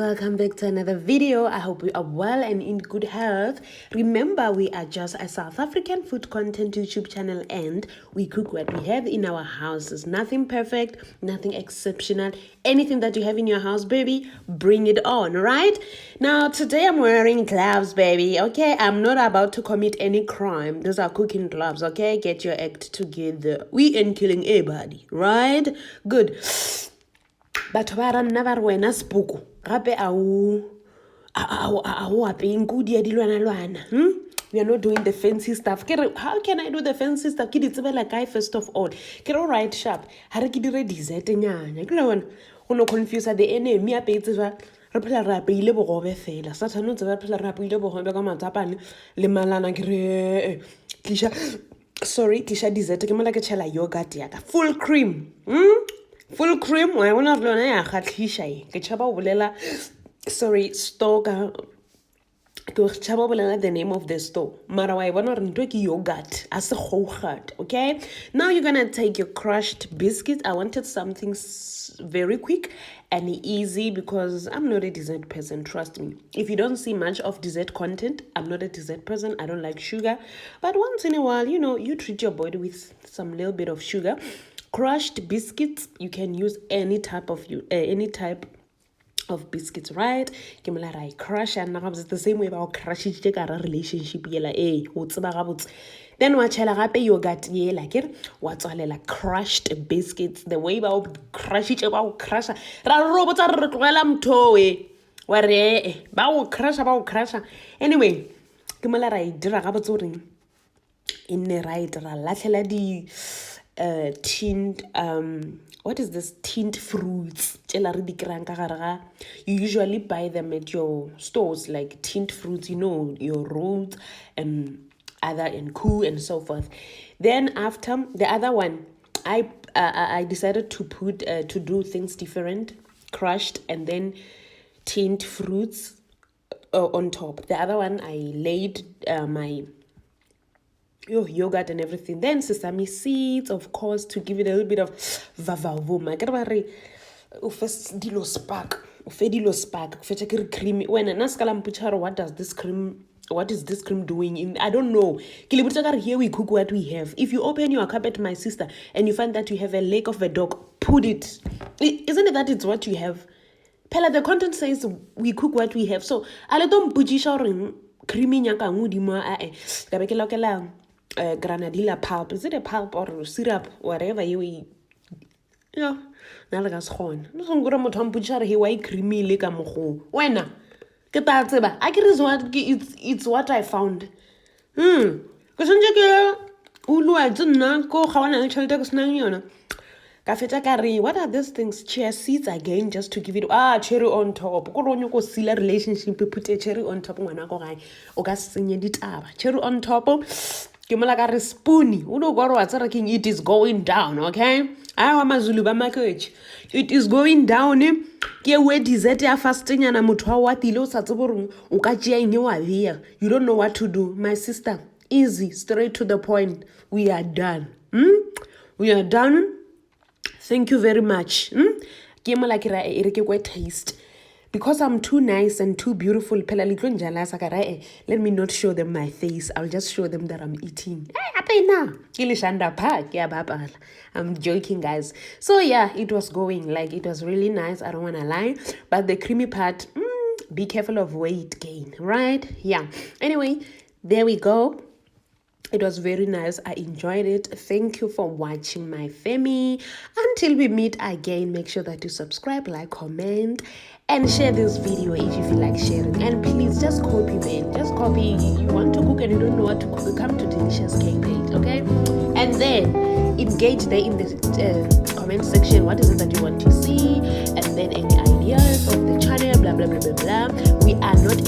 welcome back to another video. I hope you are well and in good health. Remember, we are just a South African food content YouTube channel and we cook what we have in our houses. Nothing perfect, nothing exceptional. Anything that you have in your house, baby, bring it on, right? Now, today I'm wearing gloves, baby, okay? I'm not about to commit any crime. Those are cooking gloves, okay? Get your act together. We ain't killing anybody, right? Good. Batho ba ranna ba re wena sepoko gape a o apeng kudi ya dilwana. We are not doing the fancy stuff. How can I do the fancy stuff? Ke di tsebela kae first of all. Ke all right sharp. Ha re ke dire dessert nyana. Ke lona go no confuse the enemy a petse ba re phela re apeile bogobe fela. Sathane o tseba re phela re apeile bogobe ka matsapane le malana ke re tlisha dessert ke mola ke tshela yogurt ya ka full cream. Full cream, I want to learn a khatlisha. Ke chaba bolela store ka ke chaba bolela the name of the store. Mara wa bona re ntwe ke yogurt as a gougat, okay? Now you're going to take your crushed biscuits. I wanted something very quick and easy because I'm not a dessert person, trust me. If you don't see much of dessert content, I'm not a dessert person. I don't like sugar. But once in a while, you know, you treat your body with some little bit of sugar. Crushed biscuits, you can use any type of biscuits, right? Ke mola ra crush and now it's the same way about crush it ka relationship yela o tseba gabotse. Then wa tshela gape yogurt yela ke wa tswalela crushed biscuits the way ba crush it ba crush ra robotsa re tlogela mthoe wa re ba o crush anyway ke mola ra dira gabotse reng in the right ra latlhela di tinned what is this tinned fruits you usually buy them at your stores like tinned fruits, you know, your Rhodes and other and Koo and so forth. Then after the other one I decided to put to do things different, crushed and then tinned fruits on top. The other one I laid my yogurt and everything, then sesame seeds, of course, to give it a little bit of vavavuma. First dilo spark creamy. When what is this cream doing in? I don't know. Here we cook what we have. If you open your cupboard, my sister, and you find that you have a leg of a dog, put it. Isn't it that it's what you have? Pella, the content says we cook what we have. So I don't put creamy nyaka ngudima granadilla pulp. Is it a pulp or syrup? Whatever you eat. Yeah. Now like as khon. No so ngura motho ampuchara he wa creamy le ka mogo. Wena. Ke ta tseba. I get it's what I found. Ke sonje ke ulwa tsena ko khawana le tšhelete ke sena yona. Ka feta ka re what are these things? Chia seeds again just to give it cherry on top. Ko ronyo ko sila relationship put a cherry on top ngwana go gae. O ka senye ditaba. Cherry on top. Ke mola ka re spoony. Uno go wa tsara king it is going down, okay? Awa mazulu ba maketch. It is going down. Ke we dessert ya fasting yana motho wa tile o sa tseborong o ka tšea eng wa bea. You don't know what to do. My sister, easy, straight to the point. We are done. We are done. Thank you very much. Ke mola ke ra e re ke kwa taste. Because I'm too nice and too beautiful, let me not show them my face. I'll just show them that I'm eating. I'm joking, guys. So yeah, it was going. Like, it was really nice. I don't want to lie. But the creamy part, be careful of weight gain, right? Yeah. Anyway, there we go. It was very nice. I enjoyed it. Thank you for watching, my family. Until we meet again, make sure that you subscribe, like, comment, and share this video if you feel like sharing. And please just copy, man. Just copy. You want to cook and you don't know what to cook, come to Delicious Cake page, okay? And then engage there in the comment section. What is it that you want to see? And then any ideas of the channel, blah, blah, blah, blah, blah. We are not